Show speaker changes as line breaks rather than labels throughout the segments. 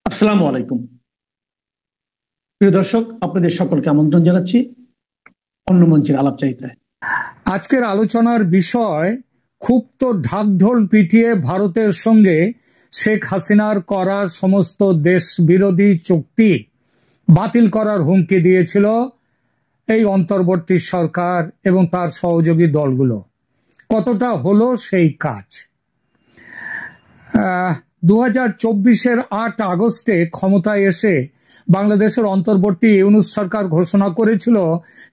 আসসালামু আলাইকুম। প্রিয় দর্শক, আপনাদের সকলকে আমন্ত্রণ জানাচ্ছি অন্য মঞ্চের আলাপচারিতায়।
আজকের আলোচনার বিষয় খুব তো ঢাকঢোল পিটিয়ে ভারতের সঙ্গে শেখ হাসিনার করা সমস্ত দেশ বিরোধী চুক্তি বাতিল করার হুমকি দিয়েছিল এই অন্তর্বর্তী সরকার এবং তার সহযোগী দলগুলো। কতটা হলো সেই কাজ? 2024-এর 8 আগস্টে ক্ষমতায় এসে বাংলাদেশের অন্তর্বর্তী ইউনূস সরকার ঘোষণা করেছিল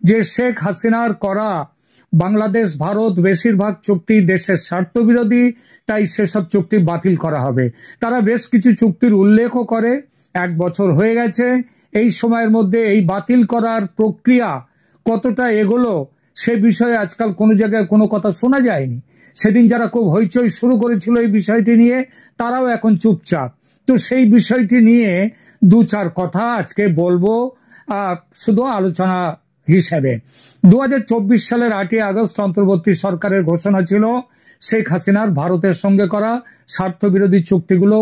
যে শেখ হাসিনার করা বাংলাদেশ ভারত বেশিরভাগ চুক্তি দেশের স্বার্থ বিরোধী, তাই সেসব চুক্তি বাতিল করা হবে। তারা বেশ কিছু চুক্তির উল্লেখও করে। 1 বছর হয়ে গেছে। এই সময়ের মধ্যে এই বাতিল করার প্রক্রিয়া কতটা এগোলো সে বিষয়ে আজকাল কোনো জায়গায় কোনো কথা শোনা যায়নি। সেদিন যারা খুব হইচই শুরু করেছিল এই বিষয়টি নিয়ে, তারাও এখন চুপচাপ। তো সেই বিষয়টি নিয়ে 2-4 কথা আজকে বলবো, শুধু আলোচনা হিসেবে। 2024 সালের 8 আগস্ট অন্তর্বর্তী সরকারের ঘোষণা ছিল শেখ হাসিনার ভারতের সঙ্গে করা স্বার্থবিরোধী চুক্তিগুলো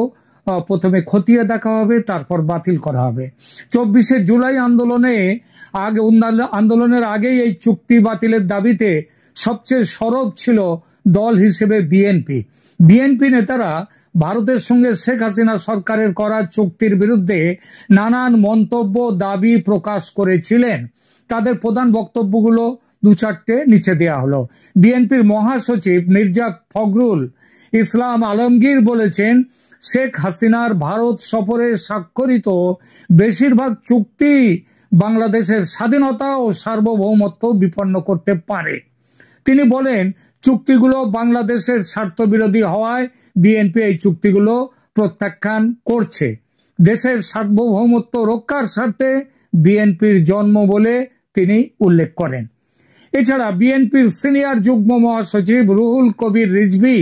প্রথমে খতিয়ে দেখা হবে, তারপর বাতিল করা হবে। 24শে জুলাই আন্দোলনের আগেই এই চুক্তি বাতিলের দাবিতে সবচেয়ে সরব ছিল দল হিসেবে বিএনপি নেতারা ভারতের সঙ্গে শেখ হাসিনা সরকারের করা চুক্তির বিরুদ্ধে নানান মন্তব্য দাবি প্রকাশ করেছিলেন। তাদের প্রধান বক্তব্যগুলো 2-4টে নিচে দেয়া হলো। বিএনপির মহাসচিব মির্জা ফখরুল ইসলাম আলমগীর বলেছেন, শেখ হাসিনার ভারত সফরে স্বাক্ষরিত বেশিরভাগ চুক্তি বাংলাদেশের স্বাধীনতা ও সার্বভৌমত্ব বিপন্ন করতে পারে। তিনি বলেন, চুক্তিগুলো বাংলাদেশের স্বার্থবিরোধী হওয়ায় বিএনপি এই চুক্তিগুলো প্রত্যাখ্যান করছে। দেশের সার্বভৌমত্ব রক্ষার স্বার্থে বিএনপির জন্ম বলে তিনি উল্লেখ করেন। এছাড়া বিএনপির সিনিয়র যুগ্ম মহাসচিব রুহুল কবির রিজভী,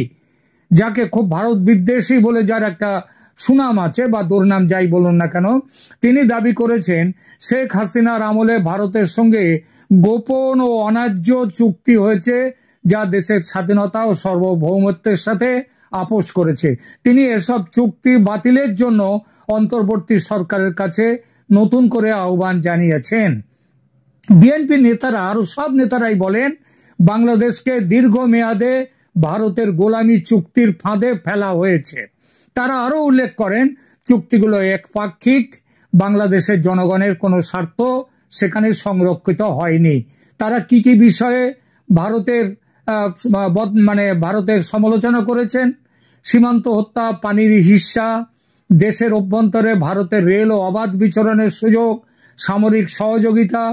যাকে খুব ভারত বিদ্বেষী বলে যার একটা সুনাম আছে বা দুর্নাম যাই বলুন না কেন, তিনি দাবি করেছেন শেখ হাসিনার আমলে ভারতের সঙ্গে গোপন ও অন্যায্য চুক্তি হয়েছে, যা দেশের স্বাধীনতা ও সার্বভৌমত্বের সাথে আপোষ করেছে। তিনি এসব চুক্তি বাতিলের জন্য অন্তর্বর্তী সরকারের কাছে নতুন করে আহ্বান জানিয়েছেন। বিএনপি নেতারা, আরো সব নেতারাই বলেন, বাংলাদেশকে দীর্ঘমেয়াদে ভারতের গোলামি চুক্তির ফাঁদে ফেলা হয়েছে। তারা আরো উল্লেখ করেন, চুক্তিগুলো একপাক্ষিক, বাংলাদেশের জনগণের কোনো স্বার্থ সেখানে সংরক্ষিত হয়নি। তারা কি কি বিষয়ে ভারতের সমালোচনা করেছেন? সীমান্ত হত্যা, পানির হিস্সা, দেশের অভ্যন্তরে ভারতের রেল ও অবাধ বিচরণের সুযোগ, সামরিক সহযোগিতা,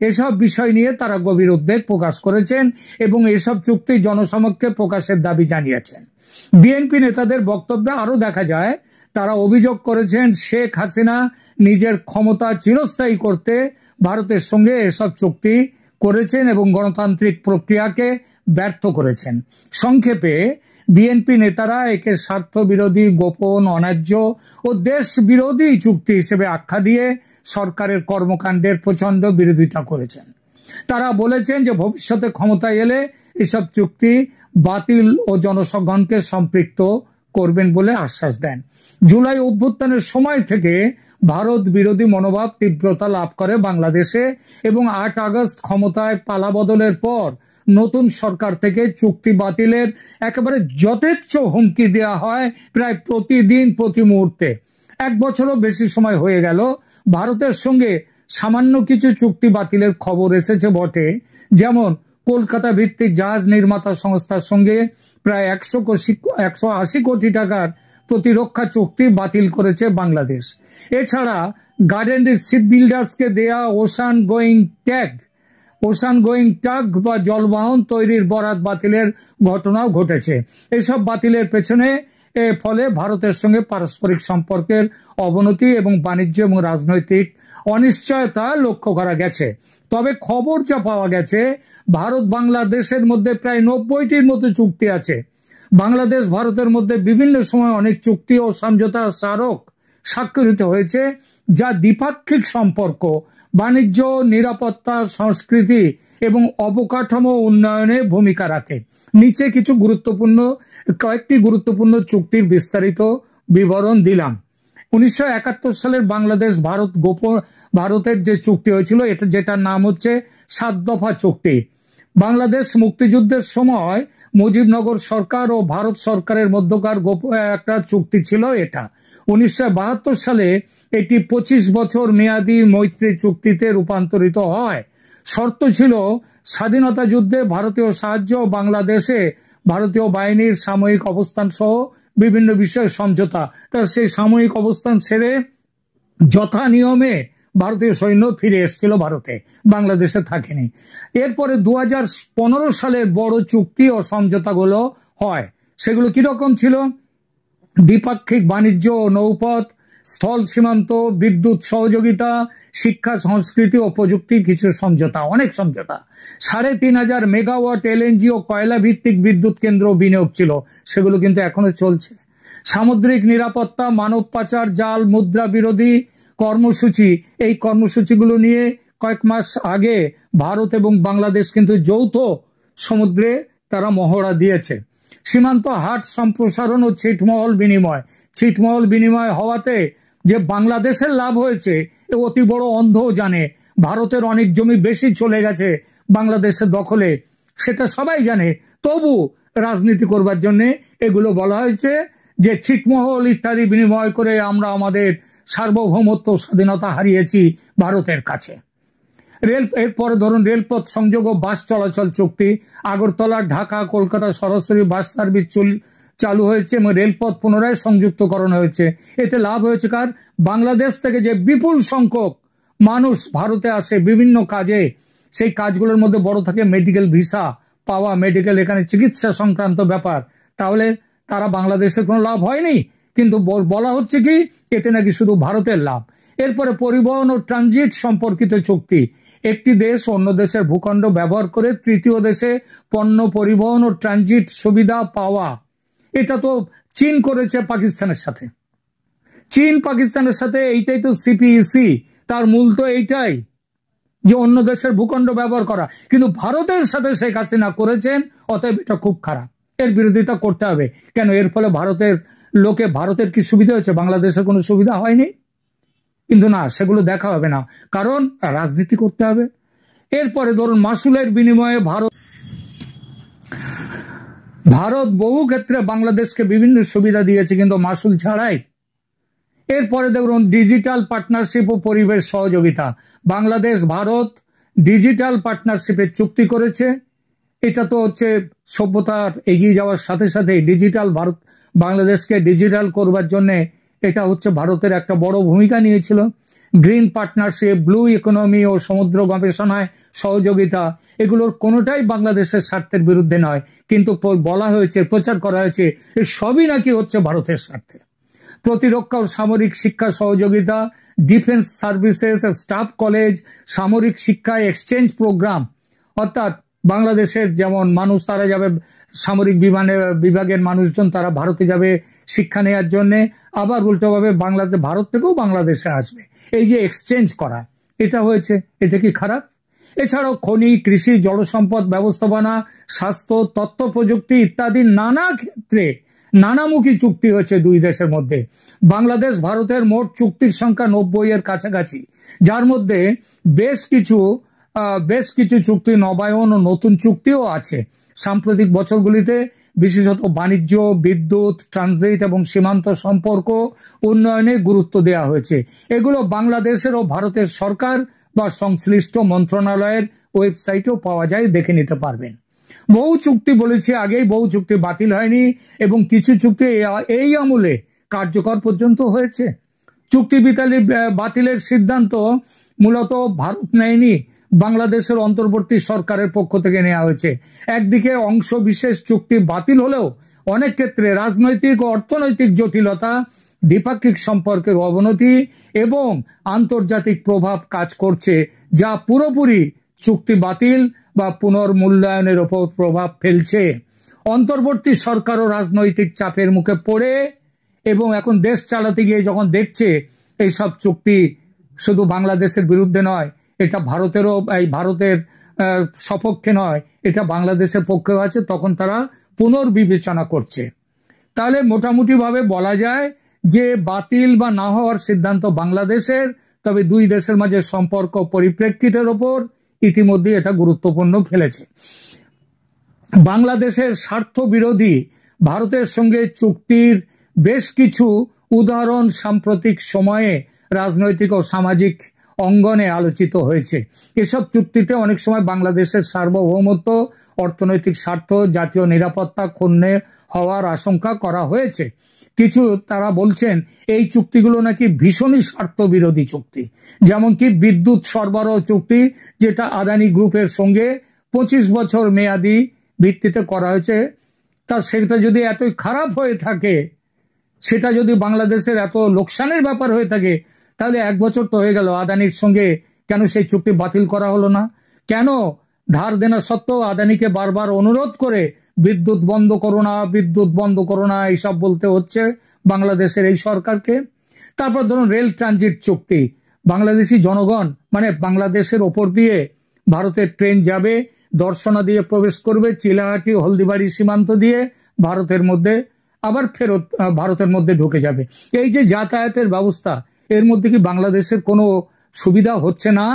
এসব বিষয় নিয়ে তারা গভীর উদ্বেগ প্রকাশ করেছেন এবং এসব চুক্তি জনসমক্ষে প্রকাশের দাবি জানিয়েছেন। বিএনপি নেতাদের বক্তব্যে আরো দেখা যায়, তারা অভিযোগ করেছেন শেখ হাসিনা নিজের ক্ষমতা চিরস্থায়ী করতে ভারতের সঙ্গে এসব চুক্তি করেছেন এবং গণতান্ত্রিক প্রক্রিয়াকে ব্যর্থ করেছেন। সংক্ষেপে বিএনপি নেতারা একে স্বার্থ বিরোধী, গোপন, অন্যায্য ও দেশ বিরোধী চুক্তি হিসেবে আখ্যা দিয়ে সরকারের কর্মকাণ্ডের প্রচন্ড বিরোধিতা করেছেন। তারা বলেছেন যে ভবিষ্যতে ক্ষমতায় এলে এসব চুক্তি বাতিল ও জনগণকে সম্পৃক্ত করবেন বলে আশ্বাস দেন। জুলাই অভ্যুত্থানের সময় থেকে ভারত বিরোধী মনোভাব তীব্রতা লাভ করে বাংলাদেশে এবং 8 আগস্ট ক্ষমতায় পালাবদলের পর নতুন সরকার থেকে চুক্তি বাতিলের একেবারে যথেচ্ছ হুমকি দেওয়া হয় প্রায় প্রতিদিন, প্রতি মুহূর্তে। 1 বছরও বেশি সময় হয়ে গেল। ভারতের সঙ্গে সামান্য কিছু চুক্তি বাতিলের খবর এসেছে বটে, যেমন কলকাতা ভিত্তিক জাহাজ নির্মাতা সংস্থার সঙ্গে প্রায় 180 কোটি টাকার প্রতিরক্ষা চুক্তি বাতিল করেছে বাংলাদেশ। এছাড়া গার্ডেন শিপ বিল্ডার্সকে দেয়া ওশান গোয়িং ট্রাক বা জলবাহন তৈরির বরাত বাতিলের ঘটনাও ঘটেছে। এসব বাতিলের পেছনে ফলে ভারতের সঙ্গে পারস্পরিক সম্পর্কের অবনতি এবং বাণিজ্য এবং রাজনৈতিক অনিশ্চয়তা লক্ষ্য করা গেছে। তবে খবর যা পাওয়া গেছে, ভারত বাংলাদেশের মধ্যে প্রায় 90টির মতো চুক্তি আছে। বাংলাদেশ ভারতের মধ্যে বিভিন্ন সময় অনেক চুক্তি ও সমঝোতা স্মারক স্বাক্ষরিত হয়েছে, যা দ্বিপাক্ষিক সম্পর্ক, বাণিজ্য, নিরাপত্তা, সংস্কৃতি এবং অবকাঠামো উন্নয়নে ভূমিকা রাখে। নিচে কয়েকটি গুরুত্বপূর্ণ চুক্তির বিস্তারিত বিবরণ দিলাম। 1971 সালের বাংলাদেশ ভারতের যে চুক্তি হয়েছিল, এটা যেটার নাম হচ্ছে 7 দফা চুক্তি। বাংলাদেশ মুক্তিযুদ্ধের সময় মুজিবনগর সরকার ও ভারত সরকারের মধ্যকার একটা চুক্তি ছিল এটা। 1972 সালে এটি 25 বছর মেয়াদী মৈত্রী চুক্তিতে রূপান্তরিত হয়। শর্ত ছিল স্বাধীনতা যুদ্ধে ভারতীয় সাহায্য, বাংলাদেশে ভারতীয় বাহিনীর সাময়িক অবস্থান সহ বিভিন্ন বিষয়ে সমঝোতা। তা সেই সাময়িক অবস্থান ছেড়ে যথা নিয়মে ভারতীয় সৈন্য ফিরে এসেছিল ভারতে, বাংলাদেশে থাকেনি। এরপরে 2015 সালের বড় চুক্তি ও সমঝোতাগুলো হয়। সেগুলো কিরকম ছিল? দ্বিপাক্ষিক বাণিজ্য ও নৌপথ, স্থল সীমান্ত, বিদ্যুৎ সহযোগিতা, শিক্ষা, সংস্কৃতি ও প্রযুক্তির কিছু সমঝোতা, অনেক সমঝোতা। 3500 মেগাওয়াট এলএনজি ও কয়লা ভিত্তিক বিদ্যুৎ কেন্দ্র বিনিয়োগ ছিল, সেগুলো কিন্তু এখনো চলছে। সামুদ্রিক নিরাপত্তা, মানব পাচার, জাল মুদ্রা বিরোধী কর্মসূচি, এই কর্মসূচিগুলো নিয়ে কয়েক মাস আগে ভারত এবং বাংলাদেশ কিন্তু যৌথ সমুদ্রে তারা মহড়া দিয়েছে। সীমান্ত হাট সম্প্রসারণ ও ছিটমহল বিনিময় হওয়াতে যে বাংলাদেশের লাভ হয়েছে এ অতি বড় অন্ধও জানে। ভারতের অনেক জমি বেশি চলে গেছে বাংলাদেশের দখলে, সেটা সবাই জানে। তবু রাজনীতি করবার জন্য এগুলো বলা হয়েছে যে ছিটমহল ইত্যাদি বিনিময় করে আমরা আমাদের সার্বভৌমত্ব, স্বাধীনতা হারিয়েছি ভারতের কাছে। এরপরে ধরুন রেলপথ সংযোগ ও বাস চলাচল চুক্তি। আগরতলা, ঢাকা, কলকাতা সরাসরি বাস সার্ভিস চালু হয়েছে এবং রেলপথ পুনরায় সংযুক্তকরণ হয়েছে। এতে লাভ হয়েছে কার? বাংলাদেশ থেকে যে বিপুল সংখ্যক মানুষ ভারতে আসে বিভিন্ন কাজে, সেই কাজগুলোর মধ্যে বড় থাকে মেডিকেল ভিসা পাওয়া, মেডিকেল এখানে চিকিৎসা সংক্রান্ত ব্যাপার। তাহলে তারা বাংলাদেশের কোনো লাভ হয়নি, কিন্তু বলা হচ্ছে কি এতে নাকি শুধু ভারতের লাভ। এরপরে পরিবহন ও ট্রানজিট সম্পর্কিত চুক্তি। একটি দেশ অন্য দেশের ভূখণ্ড ব্যবহার করে তৃতীয় দেশে পণ্য পরিবহন ও ট্রানজিট সুবিধা পাওয়া। এটা তো চীন করেছে পাকিস্তানের সাথে। চীন পাকিস্তানের সাথে এইটাই তো সিপিইসি, তার মূল তো এইটাই যে অন্য দেশের ভূখণ্ড ব্যবহার করা। কিন্তু ভারতের সাথে শেখ হাসিনা করেছেন, অতএব এটা খুব খারাপ, এর বিরোধিতা করতে হবে। কেন? এর ফলে ভারতের কি সুবিধা হয়েছে? বাংলাদেশের কোনো সুবিধা হয়নি। কিন্তু না, সেগুলো দেখা হবে না, কারণ রাজনীতি করতে হবে। এরপরে ধরুন মাসুলের বিনিময়ে ভারত বহু ক্ষেত্রে বাংলাদেশকে বিভিন্ন সুবিধা দিয়েছে, কিন্তু মাসুল ছাড়াই। এরপরে দেখুন ডিজিটাল পার্টনারশিপ ও পরিবেশ সহযোগিতা। বাংলাদেশ ভারত ডিজিটাল পার্টনারশিপের চুক্তি করেছে। এটা তো হচ্ছে সভ্যতার এগিয়ে যাওয়ার সাথে সাথে ডিজিটাল বাংলাদেশকে ডিজিটাল করবার জন্য এটা হচ্ছে ভারতের একটা বড় ভূমিকা নিয়েছিল। গ্রিন পার্টনারশিপ, ব্লু ইকোনমি ও সমুদ্র গবেষণায় সহযোগিতা, এগুলোর কোনোটাই বাংলাদেশের স্বার্থের বিরুদ্ধে নয়, কিন্তু বলা হয়েছে, প্রচার করা হয়েছে সবই নাকি হচ্ছে ভারতের স্বার্থে। প্রতিরক্ষা ও সামরিক শিক্ষা সহযোগিতা, ডিফেন্স সার্ভিসেস, স্টাফ কলেজ, সামরিক শিক্ষায় এক্সচেঞ্জ প্রোগ্রাম, অর্থাৎ বাংলাদেশের যেমন মানুষ তারা যাবে, সামরিক বিভাগের মানুষজন তারা ভারতে যাবে শিক্ষা নেওয়ার জন্য, আবার উল্টোভাবে ভারত থেকেও বাংলাদেশে আসবে। এই যে এক্সচেঞ্জ করা, এটা হয়েছে, এটা কি খারাপ? এছাড়াও খনি, কৃষি, জলসম্পদ ব্যবস্থাপনা, স্বাস্থ্য, তথ্য প্রযুক্তি ইত্যাদি নানা ক্ষেত্রে নানামুখী চুক্তি হয়েছে দুই দেশের মধ্যে। বাংলাদেশ ভারতের মোট চুক্তির সংখ্যা 90 এর কাছাকাছি, যার মধ্যে বেশ কিছু চুক্তি নবায়ন ও নতুন চুক্তিও আছে। সাম্প্রতিক বছরগুলিতে বিশেষত বাণিজ্য, বিদ্যুৎ, ট্রানজিট এবং সীমান্ত সম্পর্ক উন্নয়নে গুরুত্ব দেওয়া হয়েছে। এগুলো বাংলাদেশের ও ভারতের সরকার বা সংশ্লিষ্ট মন্ত্রণালয়ের ওয়েবসাইটেও পাওয়া যায়, দেখে নিতে পারবেন। বহু চুক্তি বলেছি আগেই, বহু চুক্তি বাতিল হয়নি এবং কিছু চুক্তি এই আমলে কার্যকর পর্যন্ত হয়েছে। চুক্তি বাতিলের সিদ্ধান্ত মূলত ভারত নেয়নি, বাংলাদেশের অন্তর্বর্তী সরকারের পক্ষ থেকে নেওয়া হয়েছে। একদিকে অংশ বিশেষ চুক্তি বাতিল হলেও অনেক ক্ষেত্রে রাজনৈতিক ও অর্থনৈতিক জটিলতা, দ্বিপাক্ষিক সম্পর্কের অবনতি এবং আন্তর্জাতিক প্রভাব কাজ করছে, যা পুরোপুরি চুক্তি বাতিল বা পুনর্মূল্যায়নের ওপর প্রভাব ফেলছে। অন্তর্বর্তী সরকারও রাজনৈতিক চাপের মুখে পড়ে এবং এখন দেশ চালাতে গিয়ে যখন দেখছে এইসব চুক্তি শুধু বাংলাদেশের বিরুদ্ধে নয়, এটা ভারতের সপক্ষে নয়, এটা বাংলাদেশের পক্ষেও আছে, তখন তারা পুনর্বিবেচনা করছে। তাহলে মোটামুটি ভাবে বলা যায় যে বাতিল বা না হওয়ার সিদ্ধান্ত বাংলাদেশের, তবে দুই দেশের মাঝে সম্পর্ক পরিপ্রেক্ষিতের ওপর ইতিমধ্যে এটা গুরুত্বপূর্ণ ফেলেছে। বাংলাদেশের স্বার্থ বিরোধী ভারতের সঙ্গে চুক্তির বেশ কিছু উদাহরণ সাম্প্রতিক সময়ে রাজনৈতিক ও সামাজিক অঙ্গনে আলোচিত হয়েছে। এসব চুক্তিতে অনেক সময় বাংলাদেশের সার্বভৌমত্ব, অর্থনৈতিক স্বার্থ, জাতীয় নিরাপত্তা ক্ষুণ্ণ হওয়ার আশঙ্কা করা হয়েছে। কিছু তারা বলছেন এই চুক্তিগুলো নাকি ভীষণই স্বার্থ বিরোধী চুক্তি, যেমন কি বিদ্যুৎ সরবরাহ চুক্তি, যেটা আদানি গ্রুপের সঙ্গে 25 বছর মেয়াদি ভিত্তিতে করা হয়েছে। তা সেটা যদি এতই খারাপ হয়ে থাকে, সেটা যদি বাংলাদেশের এত লোকসানের ব্যাপার হয়ে থাকে, তাহলে 1 বছর তো হয়ে গেল আদানির সঙ্গে, কেন সেই চুক্তি বাতিল করা হলো না? কেন ধার দেনা সত্ত্বেও আদানিকে বারবার অনুরোধ করে বিদ্যুৎ বন্ধ করো না, বিদ্যুৎ বন্ধ করো না এইসব বলতে হচ্ছে বাংলাদেশের এই সরকারকে? তারপর ধরুন রেল ট্রানজিট চুক্তি, বাংলাদেশি জনগণ মানে বাংলাদেশের ওপর দিয়ে ভারতের ট্রেন যাবে, দর্শনা দিয়ে প্রবেশ করবে, চিলাহাটি হলদিবাড়ি সীমান্ত দিয়ে ভারতের মধ্যে, আবার ফেরত ভারতের মধ্যে ঢুকে যাবে। এই যে যাতায়াতের ব্যবস্থা, এর মধ্যে কি বাংলাদেশের কোনো সুবিধা হচ্ছে না?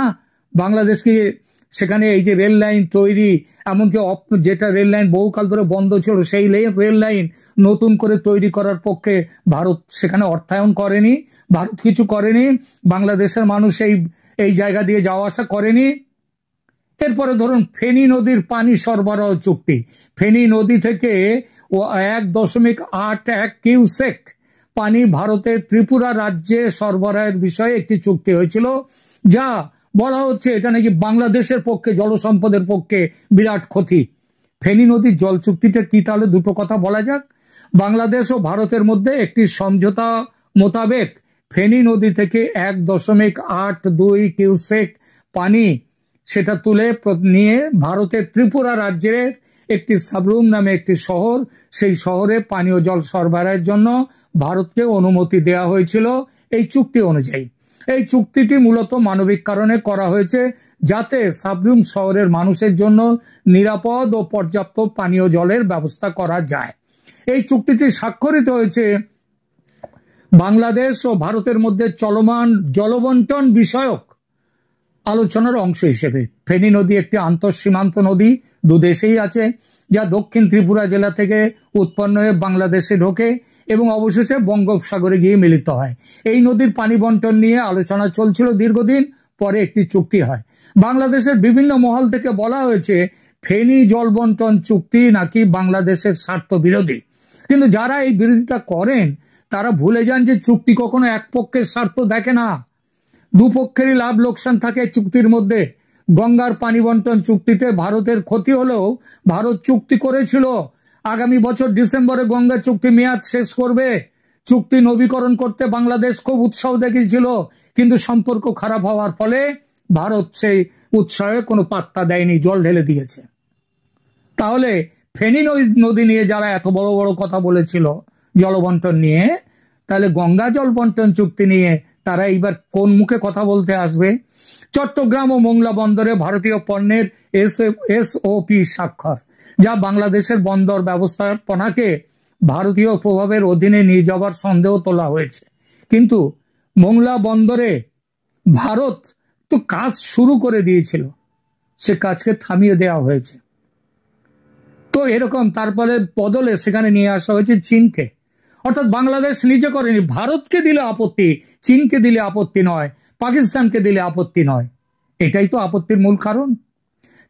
বাংলাদেশকে সেখানে এই যে রেল লাইন তৈরি, এমনকি যেটা রেল লাইন বহুকাল ধরে বন্ধ ছিল, সেই রেল লাইন নতুন করে তৈরি করার পক্ষে ভারত সেখানে অর্থায়ন করেনি, ভারত কিছু করেনি, বাংলাদেশের মানুষ এই জায়গা দিয়ে যাওয়া আসা করেনি। এরপরে ধরুন ফেনী নদীর পানি সরবরাহ চুক্তি, ফেনী নদী থেকে 1.81 কিউসেক পানি ভারতের ত্রিপুরা রাজ্যে সরবরাহের বিষয়ে একটি চুক্তি হয়েছিল, যা বলা হচ্ছে এটা নাকি বাংলাদেশের পক্ষে, জলসম্পদের পক্ষে বিরাট ক্ষতি। ফেনী নদীর জল চুক্তিটা কি, তাহলে দুটো কথা বলা যাক। বাংলাদেশ ও ভারতের মধ্যে একটি সমঝোতা মোতাবেক ফেনী নদী থেকে 1.82 কিউসেক পানি সেটা তুলে নিয়ে ভারতের ত্রিপুরা রাজ্যের একটি সাবরুম নামে একটি শহর, সেই শহরে পানীয় জল সরবরাহের জন্য ভারতকে অনুমতি দেওয়া হয়েছিল এই চুক্তি অনুযায়ী। এই চুক্তিটি মূলত মানবিক কারণে করা হয়েছে, যাতে সাবরুম শহরের মানুষের জন্য নিরাপদ ও পর্যাপ্ত পানীয় জলের ব্যবস্থা করা যায়। এই চুক্তিটি স্বাক্ষরিত হয়েছে বাংলাদেশ ও ভারতের মধ্যে চলমান জলবন্টন বিষয়ক আলোচনার অংশ হিসেবে। ফেনী নদী একটি আন্তঃসীমান্ত নদী, দুদেশেই আছে, যা দক্ষিণ ত্রিপুরা জেলা থেকে উৎপন্ন হয়ে বাংলাদেশে ঢোকে এবং অবশেষে বঙ্গোপসাগরে গিয়ে মিলিত হয়। এই নদীর পানি বন্টন নিয়ে আলোচনা চলছিল দীর্ঘদিন, পরে একটি চুক্তি হয়। বাংলাদেশের বিভিন্ন মহল থেকে বলা হয়েছে ফেনী জল বন্টন চুক্তি নাকি বাংলাদেশের স্বার্থ বিরোধী, কিন্তু যারা এই বিরোধিতা করেন তারা ভুলে যান যে চুক্তি কখনো এক পক্ষের স্বার্থ দেখে না, দুপক্ষেরই লাভ লোকসান থাকে চুক্তির মধ্যে। গঙ্গার পানি বন্টন চুক্তিতে ভারতের ক্ষতি হলেও ভারত চুক্তি করেছিল আগামী বছর ডিসেম্বরে গঙ্গা চুক্তি মেয়াদ শেষ করবে। চুক্তি নবীকরণ করতে বাংলাদেশ খুব উৎসাহ দেখিয়েছিল, কিন্তু সম্পর্ক খারাপ হওয়ার ফলে ভারত সেই উৎসাহে কোনো পাত্তা দেয়নি, জল ঢেলে দিয়েছে। তাহলে ফেনী নদী নিয়ে যারা এত বড় বড় কথা বলেছিল জলবন্টন নিয়ে, তাহলে গঙ্গা জল বন্টন চুক্তি নিয়ে তারা এইবার কোন মুখে কথা বলতে আসবে? চট্টগ্রাম ও মোংলা বন্দরে ভারতীয় পণ্যের SOP স্বাক্ষর, যা বাংলাদেশের বন্দর ব্যবস্থাপনাকে ভারতীয় প্রভাবের অধীনে নিয়ে যাওয়ার সন্দেহ তোলা হয়েছে। কিন্তু মোংলা বন্দরে ভারত তো কাজ শুরু করে দিয়েছিল, সে কাজকে থামিয়ে দেওয়া হয়েছে। তো এরকম তারপরে বদলে সেখানে নিয়ে আসা হয়েছে চীনকে, অর্থাৎ বাংলাদেশ নিজে করেনি, ভারতকে দিলে আপত্তি, চীনকে দিলে আপত্তি নয়, পাকিস্তানকে দিলে আপত্তি নয়। এটাই তো আপত্তির মূল কারণ।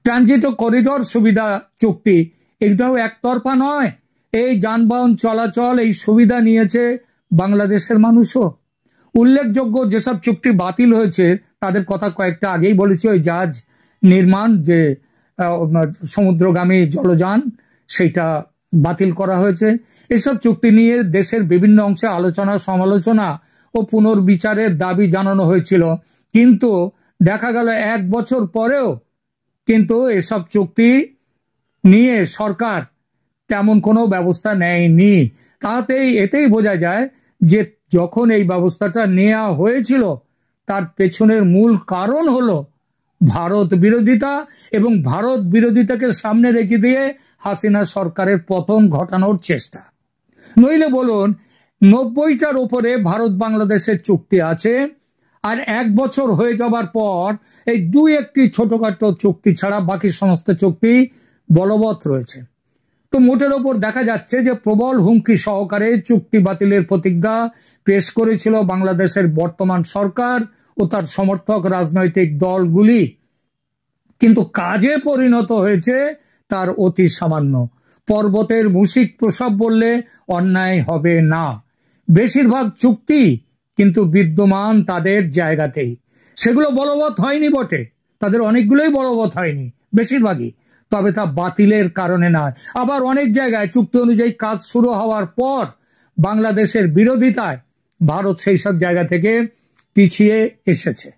ট্রানজিট ও করিডোর সুবিধা চুক্তি, এটাও একতরফা নয়। এই যানবাহন চলাচল, এই সুবিধা নিয়েছে বাংলাদেশের মানুষও। উল্লেখযোগ্য যেসব চুক্তি বাতিল হয়েছে তাদের কথা কয়েকটা আগেই বলেছি। ওই জাহাজ নির্মাণ, যে সমুদ্রগামী জলযান, সেইটা বাতিল করা হয়েছে। এসব চুক্তি নিয়ে দেশের বিভিন্ন অংশে আলোচনা, সমালোচনা ও পুনর্বিচারের দাবি জানানো হয়েছিল, কিন্তু দেখা গেল 1 বছর পরেও কিন্তু এসব চুক্তি নিয়ে সরকার তেমন কোনো ব্যবস্থা নেয়নি। এতেই বোঝা যায় যে যখন এই ব্যবস্থাটা নেওয়া হয়েছিল তার পেছনের মূল কারণ হলো ভারত বিরোধিতা, এবং ভারত বিরোধিতাকে সামনে রেখে দিয়ে হাসিনা সরকারের পতন ঘটানোর চেষ্টা। নইলে বলুন 90টার উপরে ভারত বাংলাদেশের চুক্তি আছে, আর 1 বছর হয়ে যাবার পর এই 2-1টি ছোটখাটো চুক্তি ছাড়া বাকি সমস্ত চুক্তি বলবৎ রয়েছে। তো মোটের ওপর দেখা যাচ্ছে যে প্রবল হুমকি সহকারে চুক্তি বাতিলের প্রতিজ্ঞা পেশ করেছিল বাংলাদেশের বর্তমান সরকার ও তার সমর্থক রাজনৈতিক দলগুলি, কিন্তু কাজে পরিণত হয়েছে তার অতি সামান্য। পর্বতের মুশিক প্রসব বললে অন্যায় হবে না। বেশিরভাগ চুক্তি কিন্তু বিদ্যমান তাদের জায়গাতেই, সেগুলো বলবৎ হয়নি বটে, তাদের অনেকগুলোই বলবৎ হয়নি, বেশিরভাগই, তবে তা বাতিলের কারণে নয়। আবার অনেক জায়গায় চুক্তি অনুযায়ী কাজ শুরু হওয়ার পর বাংলাদেশের বিরোধিতায় ভারত সেই সব জায়গা থেকে পিছিয়ে এসেছে।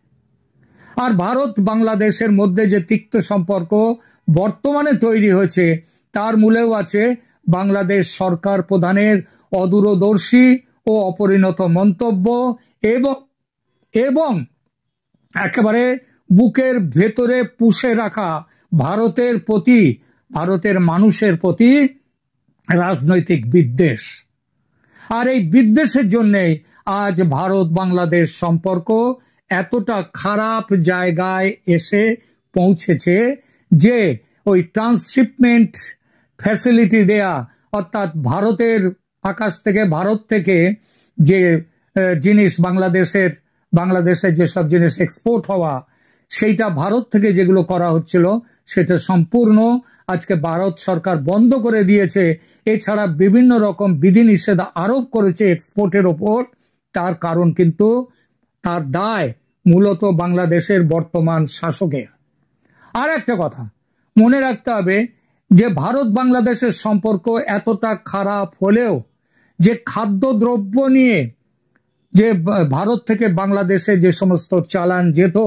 আর ভারত বাংলাদেশের মধ্যে যে তিক্ত সম্পর্ক বর্তমানে তৈরি হয়েছে তার মূলেও আছে বাংলাদেশ সরকার প্রধানের অদূরদর্শী ও অপরিণত মন্তব্য এবং একেবারে বুকের ভেতরে পুষে রাখা ভারতের প্রতি, ভারতের মানুষের প্রতি রাজনৈতিক বিদ্বেষ। আর এই বিদ্বেষের জন্যই আজ ভারত বাংলাদেশ সম্পর্ক এতটা খারাপ জায়গায় এসে পৌঁছেছে যে ওই ট্রান্সশিপমেন্ট ফ্যাসিলিটি দেয়া, অর্থাৎ ভারতের আকাশ থেকে, ভারত থেকে যে জিনিস বাংলাদেশের যেসব জিনিস এক্সপোর্ট হওয়া, সেইটা ভারত থেকে যেগুলো করা হচ্ছিল সেটা সম্পূর্ণ আজকে ভারত সরকার বন্ধ করে দিয়েছে। এছাড়া বিভিন্ন রকম বিধিনিষেধ আরোপ করেছে এক্সপোর্টের ওপর। তার কারণ কিন্তু, তার দায় মূলত বাংলাদেশের বর্তমান শাসকের। আর একটা কথা মনে রাখতে হবে যে ভারত বাংলাদেশের সম্পর্ক এতটা খারাপ হলেও যে খাদ্যদ্রব্য নিয়ে যে ভারত থেকে বাংলাদেশে যে সমস্ত চালান যেত,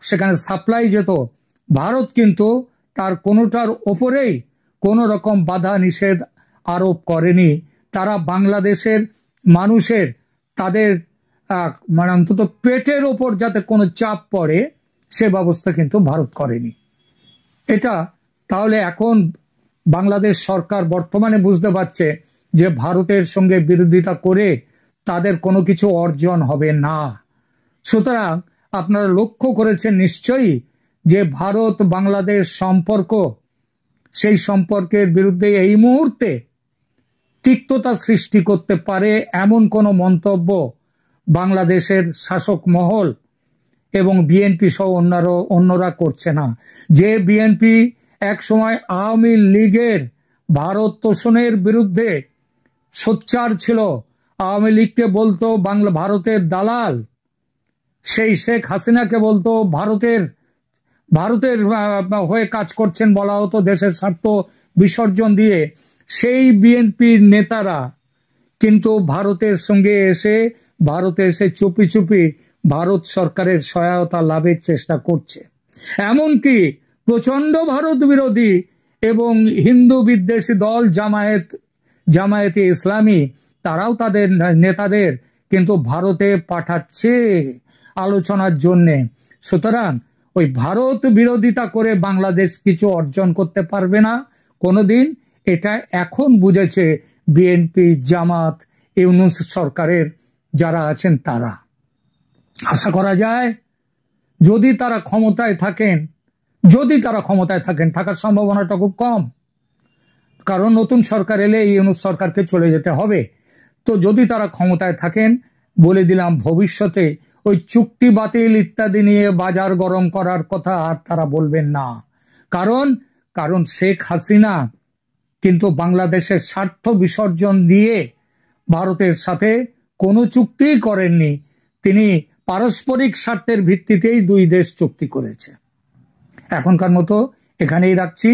সেখানে সাপ্লাই যেত, ভারত কিন্তু তার কোনোটার ওপরেই কোনো রকম বাধা নিষেধ আরোপ করেনি। তারা বাংলাদেশের মানুষের, তাদের মানে অন্তত পেটের ওপর যাতে কোনো চাপ পড়ে সে ব্যবস্থা কিন্তু ভারত করেনি। এটা তাহলে এখন বাংলাদেশ সরকার বর্তমানে বুঝতে পারছে যে ভারতের সঙ্গে বিরোধিতা করে তাদের কোনো কিছু অর্জন হবে না। সুতরাং আপনারা লক্ষ্য করেছেন নিশ্চয়ই যে ভারত বাংলাদেশ সম্পর্ক, সেই সম্পর্কের বিরুদ্ধে এই মুহূর্তে তিক্ততা সৃষ্টি করতে পারে এমন কোনো মন্তব্য বাংলাদেশের শাসক মহল এবং বিএনপি সহ অন্যরা করছে না। যে বিএনপি এক সময় আওয়ামী লীগের ভারত তোষণের বিরুদ্ধে সোচ্চার ছিল, আওয়ামী লীগকে বলতো ভারতের দালাল, সেই শেখ হাসিনাকে বলতো ভারতের হয়ে কাজ করছেন বলা হতো দেশের স্বার্থ বিসর্জন দিয়ে, সেই বিএনপির নেতারা কিন্তু ভারতে এসে চুপি চুপি ভারত সরকারের সহায়তা লাভের চেষ্টা করছে। এমনকি প্রচন্ড ভারত বিরোধী এবং হিন্দু বিদ্বেষী দল জামায়াতে ইসলামী, তারাও তাদের নেতাদের কিন্তু ভারতে পাঠাচ্ছে আলোচনার জন্যে। সুতরাং ওই ভারত বিরোধিতা করে বাংলাদেশ কিছু অর্জন করতে পারবে না কোনোদিন, এটা এখন বুঝেছে বিএনপি, জামাত, ইউনূস সরকারের যারা আছেন তারা। আশা করা যায় যদি তারা ক্ষমতায় থাকেন, থাকার সম্ভাবনাটা খুব কম, কারণ নতুন সরকার এলে ইউনূস সরকারকে চলে যেতে হবে। তো যদি তারা ক্ষমতায় থাকেন, বলে দিলাম ভবিষ্যতে ওই চুক্তি বাতিল ইত্যাদি নিয়ে বাজার গরম করার কথা আর তারা বলবেন না। কারণ শেখ হাসিনা কিন্তু বাংলাদেশের স্বার্থ বিসর্জন দিয়ে ভারতের সাথে কোনো চুক্তিই করেননি। তিনি পারস্পরিক স্বার্থের ভিত্তিতেই দুই দেশ চুক্তি করেছে। এখনকার মতো এখানেই রাখছি।